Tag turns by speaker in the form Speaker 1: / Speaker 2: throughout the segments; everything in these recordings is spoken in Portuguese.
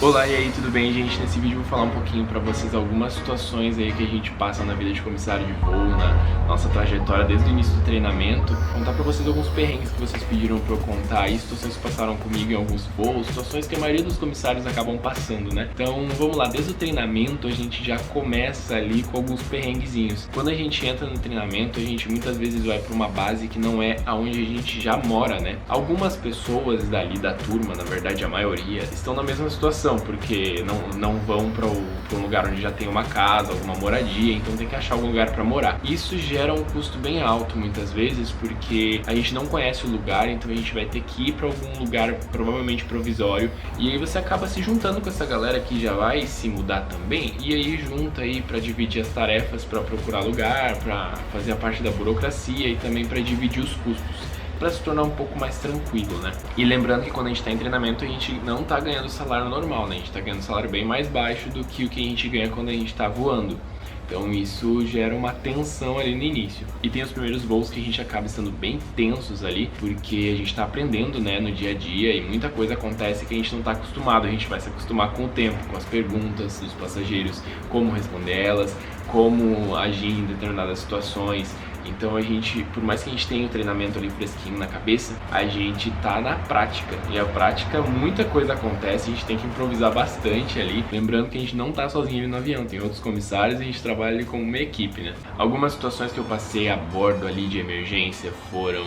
Speaker 1: Olá, e aí, tudo bem, gente? Nesse vídeo eu vou falar um pouquinho pra vocês algumas situações aí que a gente passa na vida de comissário de voo, na nossa trajetória desde o início do treinamento. Contar pra vocês alguns perrengues que vocês pediram pra eu contar e situações que passaram comigo em alguns voos, situações que a maioria dos comissários acabam passando, né? Então, vamos lá, desde o treinamento a gente já começa ali com alguns perrenguezinhos. Quando a gente entra no treinamento, a gente muitas vezes vai pra uma base que não é aonde a gente já mora, né? Algumas pessoas dali da turma, na verdade a maioria, estão na mesma situação, porque não vão para um lugar onde já tem uma casa, alguma moradia, então tem que achar algum lugar para morar. Isso gera um custo bem alto muitas vezes, porque a gente não conhece o lugar, então a gente vai ter que ir para algum lugar provavelmente provisório, e aí você acaba se juntando com essa galera que já vai se mudar também, e aí junta aí para dividir as tarefas, para procurar lugar, para fazer a parte da burocracia e também para dividir os custos, para se tornar um pouco mais tranquilo, né? E lembrando que quando a gente está em treinamento, a gente não tá ganhando salário normal, né? A gente tá ganhando salário bem mais baixo do que o que a gente ganha quando a gente tá voando. Então isso gera uma tensão ali no início. E tem os primeiros voos que a gente acaba estando bem tensos ali, porque a gente tá aprendendo, né, no dia a dia, e muita coisa acontece que a gente não tá acostumado. A gente vai se acostumar com o tempo, com as perguntas dos passageiros, como responder elas, como agir em determinadas situações. Então a gente, por mais que a gente tenha o treinamento ali fresquinho na cabeça, a gente tá na prática. E a prática, muita coisa acontece, a gente tem que improvisar bastante ali. Lembrando que a gente não tá sozinho ali no avião, tem outros comissários e a gente trabalha ali como uma equipe, né? Algumas situações que eu passei a bordo ali de emergência foram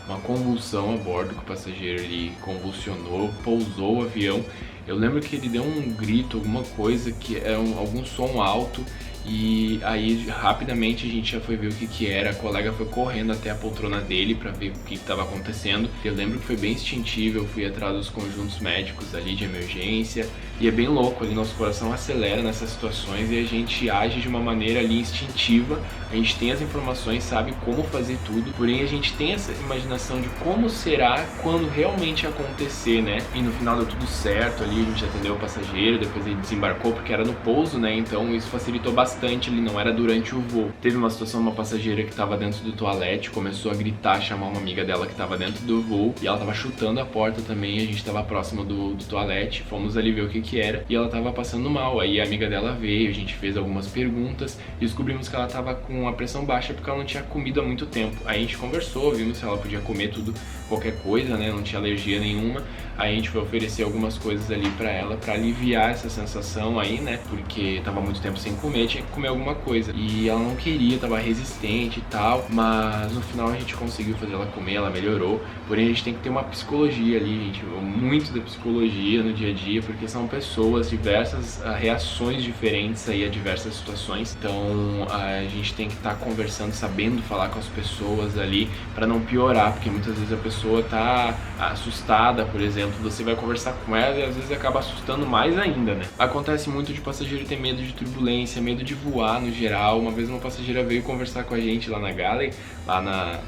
Speaker 1: uma convulsão a bordo, que o passageiro ali convulsionou, pousou o avião. Eu lembro que ele deu um grito, alguma coisa, que era algum som alto. E aí rapidamente a gente já foi ver o que era. A colega foi correndo até a poltrona dele pra ver o que estava acontecendo. Eu lembro que foi bem instintivo, eu fui atrás dos conjuntos médicos ali de emergência. E é bem louco, ali nosso coração acelera nessas situações e a gente age de uma maneira ali instintiva. A gente tem as informações, sabe como fazer tudo, porém a gente tem essa imaginação de como será quando realmente acontecer, né? E no final deu tudo certo ali, a gente atendeu o passageiro, depois ele desembarcou porque era no pouso, né? Então isso facilitou bastante, ele não era durante o voo. Teve uma situação, uma passageira que estava dentro do toalete, começou a gritar, chamar uma amiga dela que estava dentro do voo, e ela estava chutando a porta também, a gente estava próximo do toalete, fomos ali ver o que era, e ela estava passando mal. Aí a amiga dela veio, a gente fez algumas perguntas e descobrimos que ela estava com a pressão baixa porque ela não tinha comido há muito tempo. Aí a gente conversou, vimos se ela podia comer tudo, qualquer coisa, né, não tinha alergia nenhuma. Aí a gente foi oferecer algumas coisas ali pra ela, pra aliviar essa sensação aí, né, porque tava muito tempo sem comer, tinha que comer alguma coisa. E ela não queria, tava resistente e tal, mas no final a gente conseguiu fazer ela comer, ela melhorou. Porém a gente tem que ter uma psicologia ali, gente, muito da psicologia no dia a dia, porque são pessoas, diversas reações diferentes aí a diversas situações. Então a gente tem que estar conversando, sabendo falar com as pessoas ali pra não piorar, porque muitas vezes a pessoa tá assustada, por exemplo, você vai conversar com ela e às vezes acaba assustando mais ainda, né? Acontece muito de passageiro ter medo de turbulência, medo de voar no geral. Uma vez uma passageira veio conversar com a gente lá na Galley, lá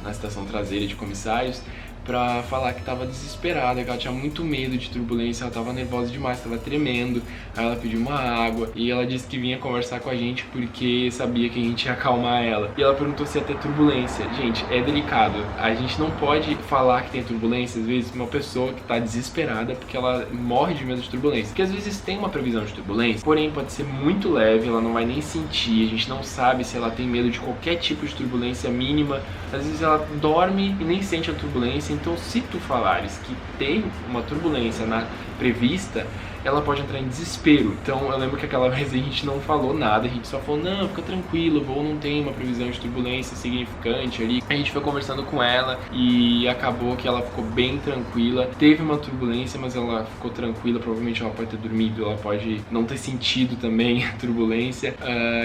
Speaker 1: na estação traseira de comissários, pra falar que tava desesperada, que ela tinha muito medo de turbulência, ela tava nervosa demais, tava tremendo. Aí ela pediu uma água e ela disse que vinha conversar com a gente porque sabia que a gente ia acalmar ela. E ela perguntou se ia ter turbulência. Gente, é delicado, a gente não pode falar que tem turbulência, às vezes, uma pessoa que tá desesperada porque ela morre de medo de turbulência. Porque às vezes tem uma previsão de turbulência, porém pode ser muito leve, ela não vai nem sentir, a gente não sabe se ela tem medo de qualquer tipo de turbulência mínima. Às vezes ela dorme e nem sente a turbulência. Então, se tu falares que tem uma turbulência prevista, ela pode entrar em desespero. Então eu lembro que aquela vez a gente não falou nada, a gente só falou, não, fica tranquilo, o voo não tem uma previsão de turbulência significante ali. A gente foi conversando com ela e acabou que ela ficou bem tranquila. Teve uma turbulência, mas ela ficou tranquila, provavelmente ela pode ter dormido, ela pode não ter sentido também a turbulência.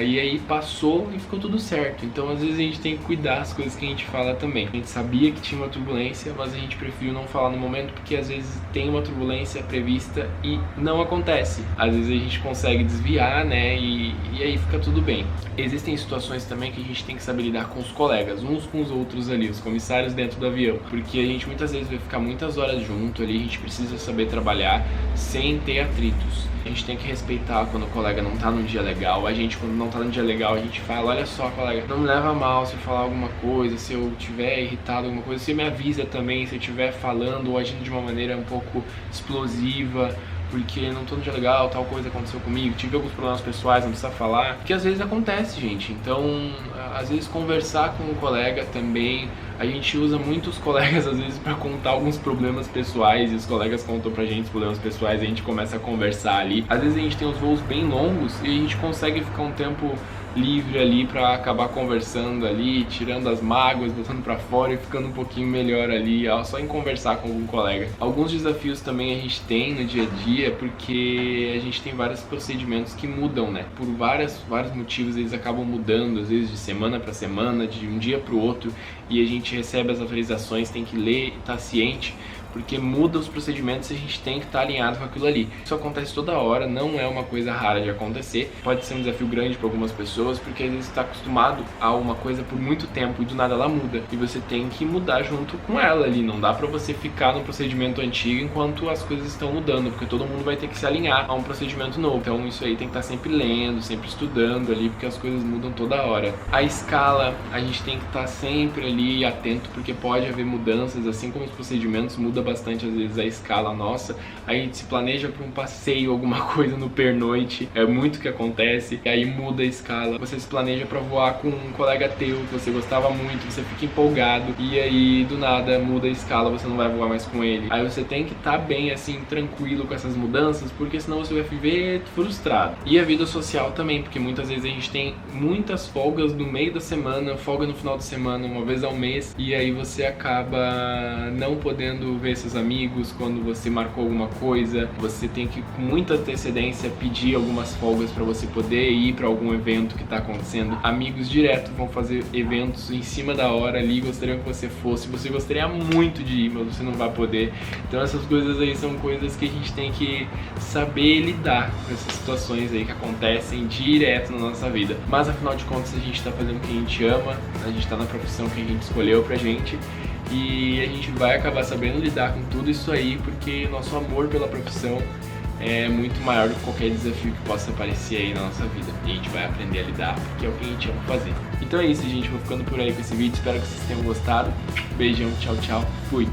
Speaker 1: E aí passou e ficou tudo certo. Então às vezes a gente tem que cuidar das coisas que a gente fala também. A gente sabia que tinha uma turbulência, mas a gente preferiu não falar no momento, porque às vezes tem uma turbulência prevista e não acontece. Às vezes a gente consegue desviar, né, e aí fica tudo bem. Existem situações também que a gente tem que saber lidar com os colegas, uns com os outros ali, os comissários dentro do avião, porque a gente muitas vezes vai ficar muitas horas junto ali, a gente precisa saber trabalhar sem ter atritos. A gente tem que respeitar quando o colega não tá num dia legal. A gente, quando não tá num dia legal, a gente fala, olha só, colega, não me leva mal se eu falar alguma coisa, se eu tiver irritado alguma coisa, você me avisa também se eu estiver falando ou agindo de uma maneira um pouco explosiva, porque não tô no dia legal, tal coisa aconteceu comigo, tive alguns problemas pessoais, não precisa falar, que às vezes acontece, gente. Então, às vezes conversar com um colega também, a gente usa muitos colegas às vezes para contar alguns problemas pessoais, e os colegas contam pra gente os problemas pessoais, e a gente começa a conversar ali. Às vezes a gente tem uns voos bem longos e a gente consegue ficar um tempo livre ali pra acabar conversando ali, tirando as mágoas, botando pra fora e ficando um pouquinho melhor ali, só em conversar com algum colega. Alguns desafios também a gente tem no dia a dia, porque a gente tem vários procedimentos que mudam, né? Por vários motivos eles acabam mudando, às vezes de semana pra semana, de um dia pro outro, e a gente recebe as atualizações, tem que ler e tá ciente, porque muda os procedimentos e a gente tem que estar alinhado com aquilo ali. Isso acontece toda hora, não é uma coisa rara de acontecer. Pode ser um desafio grande para algumas pessoas, porque às vezes está acostumado a uma coisa por muito tempo e do nada ela muda. E você tem que mudar junto com ela ali. Não dá para você ficar no procedimento antigo enquanto as coisas estão mudando, porque todo mundo vai ter que se alinhar a um procedimento novo. Então isso aí tem que estar sempre lendo, sempre estudando ali, porque as coisas mudam toda hora. A escala, a gente tem que estar sempre ali atento, porque pode haver mudanças, assim como os procedimentos mudam bastante às vezes a escala nossa. A gente se planeja para um passeio, alguma coisa no pernoite, é muito que acontece, e aí muda a escala. Você se planeja para voar com um colega teu que você gostava muito, você fica empolgado, e aí do nada muda a escala, você não vai voar mais com ele. Aí você tem que estar bem assim, tranquilo com essas mudanças, porque senão você vai viver frustrado. E a vida social também, porque muitas vezes a gente tem muitas folgas no meio da semana, folga no final de semana, uma vez ao mês, e aí você acaba não podendo ver seus amigos quando você marcou alguma coisa. Você tem que com muita antecedência pedir algumas folgas para você poder ir para algum evento que está acontecendo. Amigos direto vão fazer eventos em cima da hora ali, gostariam que você fosse, você gostaria muito de ir, mas você não vai poder. Então essas coisas aí são coisas que a gente tem que saber lidar com essas situações aí que acontecem direto na nossa vida. Mas afinal de contas a gente está fazendo o que a gente ama, a gente está na profissão que a gente escolheu pra gente, e a gente vai acabar sabendo lidar com tudo isso aí, porque nosso amor pela profissão é muito maior do que qualquer desafio que possa aparecer aí na nossa vida. E a gente vai aprender a lidar, porque é o que a gente ama fazer. Então é isso, gente. Vou ficando por aí com esse vídeo. Espero que vocês tenham gostado. Beijão, tchau, tchau. Fui!